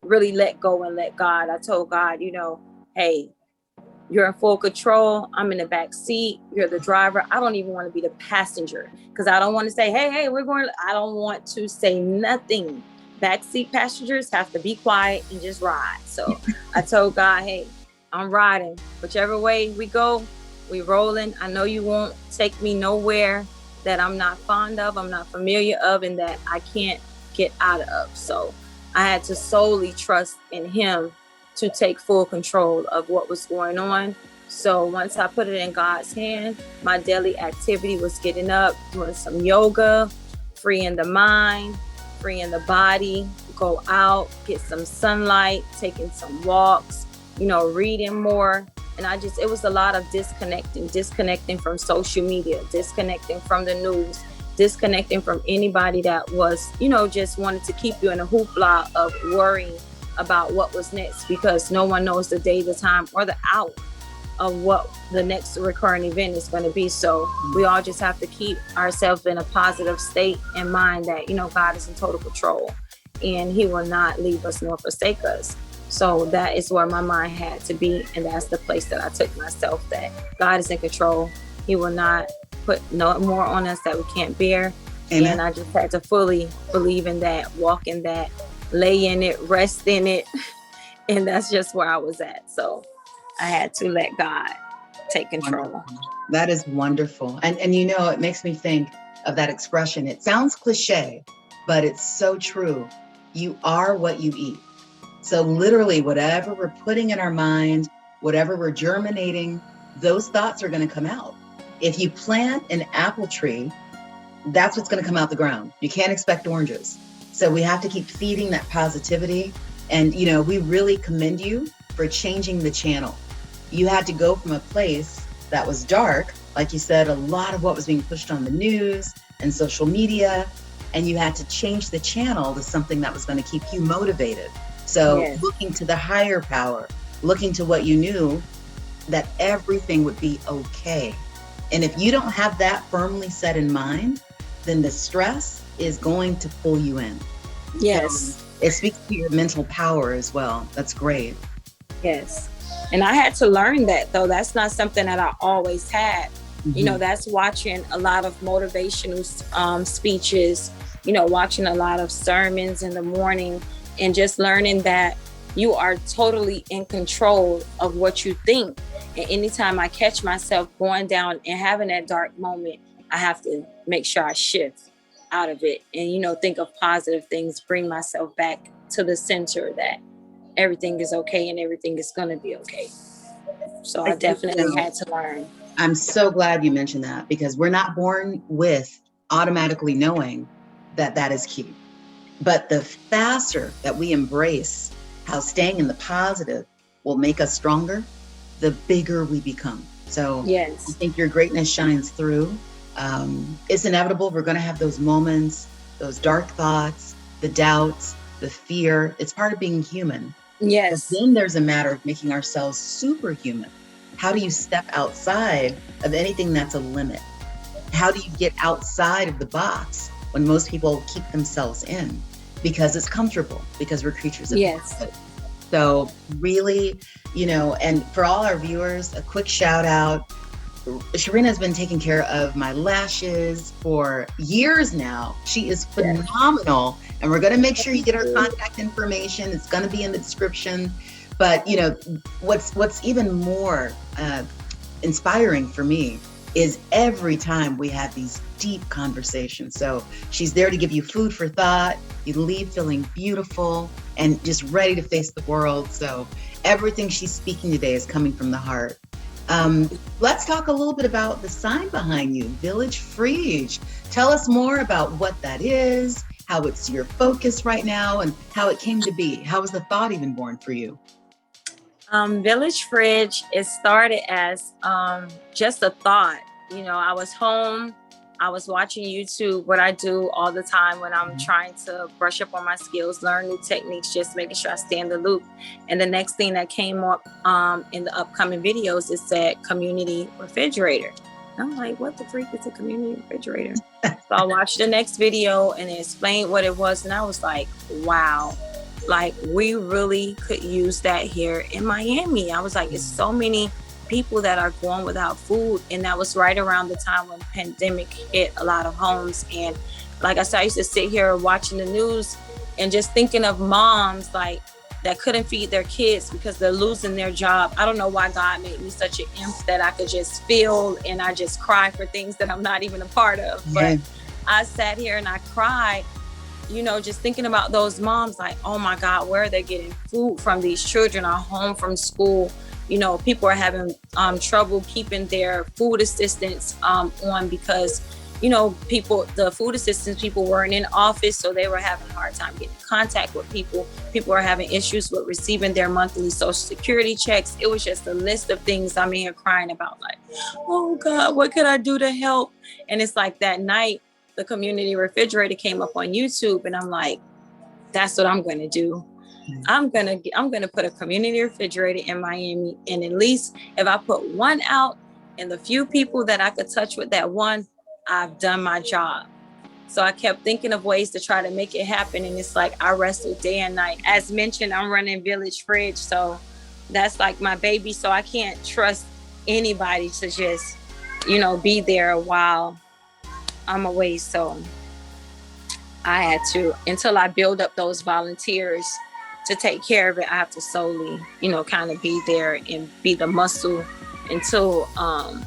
really let go and let God. I told God, hey, you're in full control. I'm in the back seat. You're the driver. I don't even want to be the passenger because I don't want to say, hey, we're going. I don't want to say nothing. Backseat passengers have to be quiet and just ride. So I told God, hey, I'm riding. Whichever way we go, we rolling. I know you won't take me nowhere that I'm not fond of, I'm not familiar of, and that I can't get out of. So I had to solely trust in him to take full control of what was going on. So once I put it in God's hand, my daily activity was getting up, doing some yoga, freeing the mind, freeing the body, go out, get some sunlight, taking some walks, reading more. And it was a lot of disconnecting from social media, disconnecting from the news, disconnecting from anybody that was, just wanted to keep you in a hoopla of worrying about what was next, because no one knows the day, the time, or the hour of what the next recurring event is going to be. So we all just have to keep ourselves in a positive state and mind that, God is in total control and he will not leave us nor forsake us. So that is where my mind had to be. And that's the place that I took myself, that God is in control. He will not put no more on us that we can't bear. Amen. And I just had to fully believe in that, walk in that, lay in it, rest in it. And that's just where I was at. So I had to let God take control. Wonderful. That is wonderful. And it makes me think of that expression. It sounds cliche, but it's so true. You are what you eat. So literally, whatever we're putting in our mind, whatever we're germinating, those thoughts are going to come out. If you plant an apple tree, that's what's going to come out the ground. You can't expect oranges. So we have to keep feeding that positivity. And, we really commend you for changing the channel. You had to go from a place that was dark, like you said, a lot of what was being pushed on the news and social media, and you had to change the channel to something that was going to keep you motivated. So yes. Looking to the higher power, looking to what you knew, that everything would be okay. And if you don't have that firmly set in mind, then the stress is going to pull you in. Yes. So it speaks to your mental power as well. That's great. Yes. And I had to learn that, though. That's not something that I always had. Mm-hmm. That's watching a lot of motivational speeches, watching a lot of sermons in the morning, and just learning that you are totally in control of what you think. And anytime I catch myself going down and having that dark moment, I have to make sure I shift out of it and, think of positive things, bring myself back to the center that everything is okay and everything is going to be okay. So I definitely had to learn. I'm so glad you mentioned that, because we're not born with automatically knowing that that is key. But the faster that we embrace how staying in the positive will make us stronger, the bigger we become. So yes. I think your greatness shines through. It's inevitable. We're going to have those moments, those dark thoughts, the doubts, the fear. It's part of being human. Yes. But then there's a matter of making ourselves superhuman. How do you step outside of anything that's a limit? How do you get outside of the box when most people keep themselves in? Because it's comfortable, because we're creatures of habit. So really, and for all our viewers, a quick shout out. Sherina has been taking care of my lashes for years now. She is phenomenal. Yes. And we're going to make sure you get her contact information. It's going to be in the description. But, what's even more inspiring for me is every time we have these deep conversations. So she's there to give you food for thought. You leave feeling beautiful and just ready to face the world. So everything she's speaking today is coming from the heart. Let's talk a little bit about the sign behind you, Village Freedge. Tell us more about what that is, how it's your focus right now, and how it came to be. How was the thought even born for you? Village Freedge, it started as just a thought. I was home. I was watching YouTube, what I do all the time when I'm trying to brush up on my skills, learn new techniques, just making sure I stay in the loop. And the next thing that came up in the upcoming videos is that community refrigerator. I'm like, what the freak is a community refrigerator? So I watched the next video and it explained what it was. And I was like, wow, like, we really could use that here in Miami. I was like, it's so many people that are going without food. And that was right around the time when the pandemic hit a lot of homes. And like I said, I used to sit here watching the news and just thinking of moms like that couldn't feed their kids because they're losing their job. I don't know why God made me such an imp that I could just feel and I just cry for things that I'm not even a part of. Yeah. But I sat here and I cried, you know, just thinking about those moms like, oh my God, where are they getting food from? These children are home from school. You know, people are having trouble keeping their food assistance on because, you know, the food assistance people weren't in office, so they were having a hard time getting in contact with people. People are having issues with receiving their monthly Social Security checks. It was just a list of things I'm here crying about, like, oh God, what could I do to help? And it's like that night, the community refrigerator came up on YouTube, and I'm like, that's what I'm going to do. I'm gonna put a community refrigerator in Miami, and at least if I put one out and the few people that I could touch with that one, I've done my job. So I kept thinking of ways to try to make it happen, and it's like I wrestled day and night. As mentioned, I'm running Village Freedge, so that's like my baby. So I can't trust anybody to just, you know, be there while I'm away. So I had to, until I build up those volunteers to take care of it, I have to solely, you know, kind of be there and be the muscle until God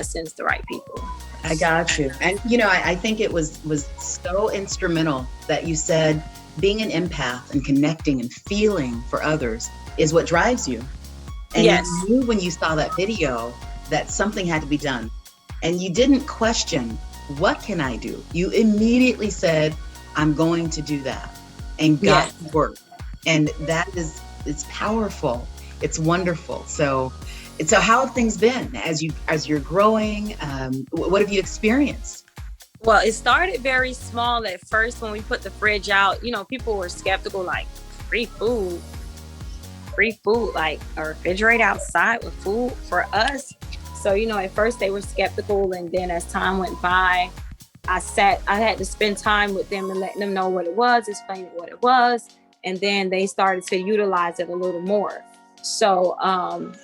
sends the right people. I got you. And, you know, I think it was so instrumental that you said being an empath and connecting and feeling for others is what drives you. And yes. You knew when you saw that video that something had to be done. And you didn't question, what can I do? You immediately said, I'm going to do that. And got to work. And that it's powerful. It's wonderful. So how have things been as you're growing? What have you experienced? Well, it started very small at first when we put the fridge out. You know, people were skeptical, like free food, like a refrigerator outside with food for us. So, you know, at first they were skeptical, and then as time went by, I had to spend time with them and letting them know what it was, explaining what it was. And then they started to utilize it a little more. So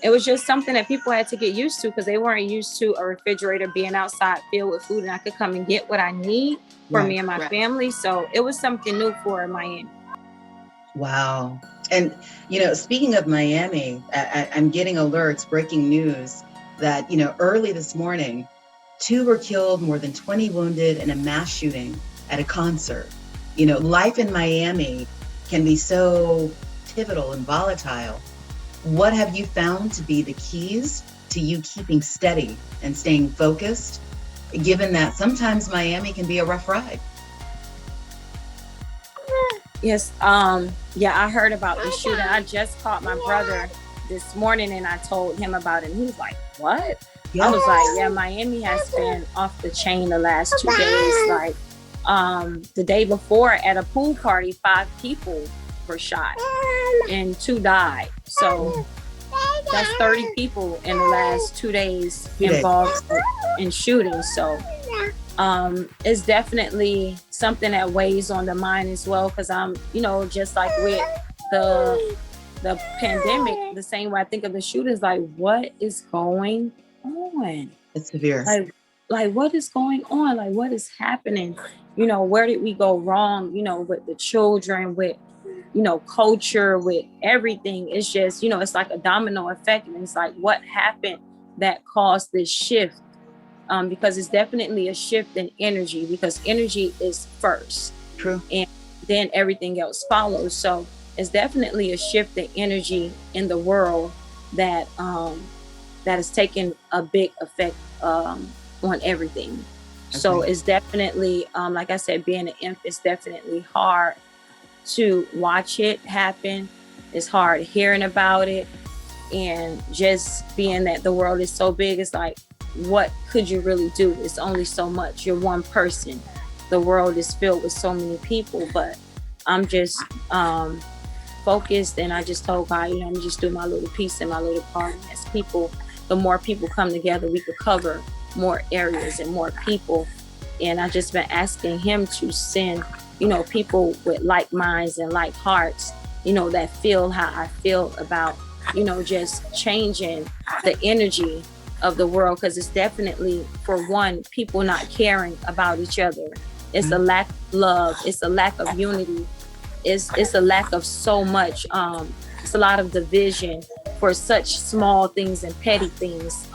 it was just something that people had to get used to because they weren't used to a refrigerator being outside filled with food and I could come and get what I need for me and my family. So it was something new for Miami. Wow. And, you know, speaking of Miami, I'm getting alerts, breaking news that, you know, early this morning, 2 were killed, more than 20 wounded in a mass shooting at a concert. You know, life in Miami can be so pivotal and volatile. What have you found to be the keys to you keeping steady and staying focused, given that sometimes Miami can be a rough ride? Yes. I heard about the shooting. I just called my brother this morning and I told him about it. And he was like, what? Yeah. I was like, yeah, Miami has been off the chain the last 2 days. Like the day before at a pool party, 5 people were shot and 2 died. So that's 30 people in the last 2 days involved in shootings. So it's definitely something that weighs on the mind as well. Cause I'm, you know, just like with the pandemic, the same way I think of the shootings, like what is going on? It's severe. Like what is going on? Like what is happening? You know, where did we go wrong? You know, with the children, with, you know, culture, with everything. It's just, you know, it's like a domino effect. And it's like, what happened that caused this shift? Because it's definitely a shift in energy, because energy is first. True. And then everything else follows. So it's definitely a shift in energy in the world that has taken a big effect on everything. Okay. So it's definitely, like I said, being an imp, it's definitely hard to watch it happen. It's hard hearing about it. And just being that the world is so big, it's like, what could you really do? It's only so much. You're one person. The world is filled with so many people, but I'm just focused, and I just told God, you know, I'm just doing my little piece and my little part. And as people, the more people come together, we could cover more areas and more people. And I just been asking him to send people with like minds and like hearts, that feel how I feel about, just changing the energy of the world. Because it's definitely, for one, people not caring about each other. It's a lack of love. It's a lack of unity. It's a lack of so much. It's a lot of division for such small things and petty things.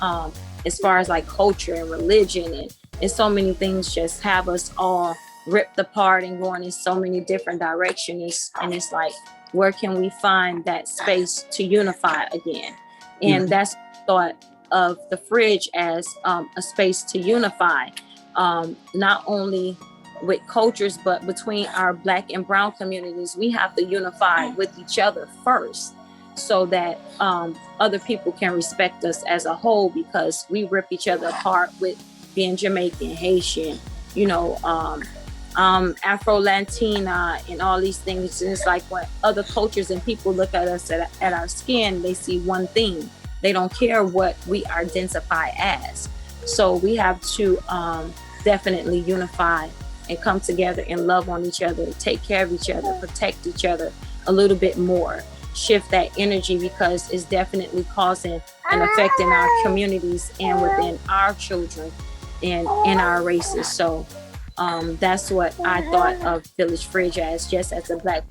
As far as like culture and religion and so many things just have us all ripped apart and going in so many different directions. And it's like, where can we find that space to unify again? And that's thought of the fridge as a space to unify, not only with cultures, but between our Black and brown communities. We have to unify with each other first, so that other people can respect us as a whole, because we rip each other apart with being Jamaican, Haitian, Afro-Latina and all these things. And it's like, when other cultures and people look at us at our skin, they see one thing. They don't care what we identify as. So we have to definitely unify and come together and love on each other, take care of each other, protect each other a little bit more, shift that energy, because it's definitely causing an effect in our communities and within our children and in our races. So that's what I thought of Village Freedge as, just as the Black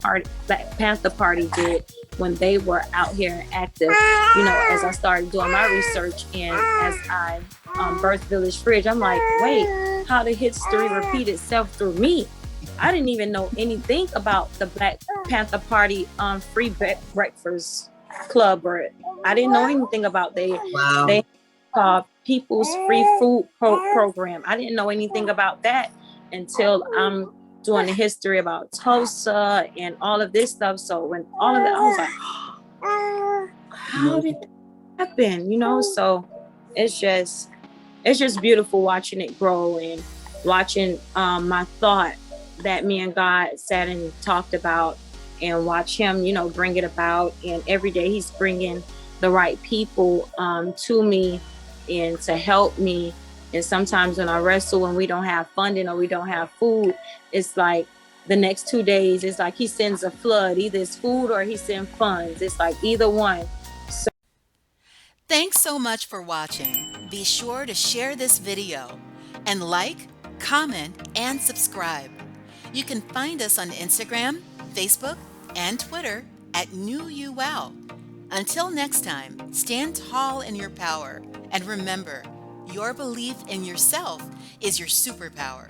Panther Party did when they were out here and active. As I started doing my research and as I birthed Village Freedge, I'm like, wait, how did history repeat itself through me? I didn't even know anything about the Black Panther Party free breakfast club, or I didn't know anything about they called People's Free Food Program. I didn't know anything about that until I'm doing the history about Tulsa and all of this stuff. So when all of that, I was like, how did that happen? So it's just beautiful watching it grow and watching my thought that me and God sat and talked about, and watch him, bring it about. And every day he's bringing the right people to me and to help me. And sometimes when I wrestle, when we don't have funding or we don't have food, it's like the next 2 days, it's like he sends a flood. Either it's food or he sends funds. It's like either one. So Thanks so much for watching. Be sure to share this video and like, comment, and subscribe. You can find us on Instagram, Facebook, and Twitter at NewYouWow. Until next time, stand tall in your power, and remember, your belief in yourself is your superpower.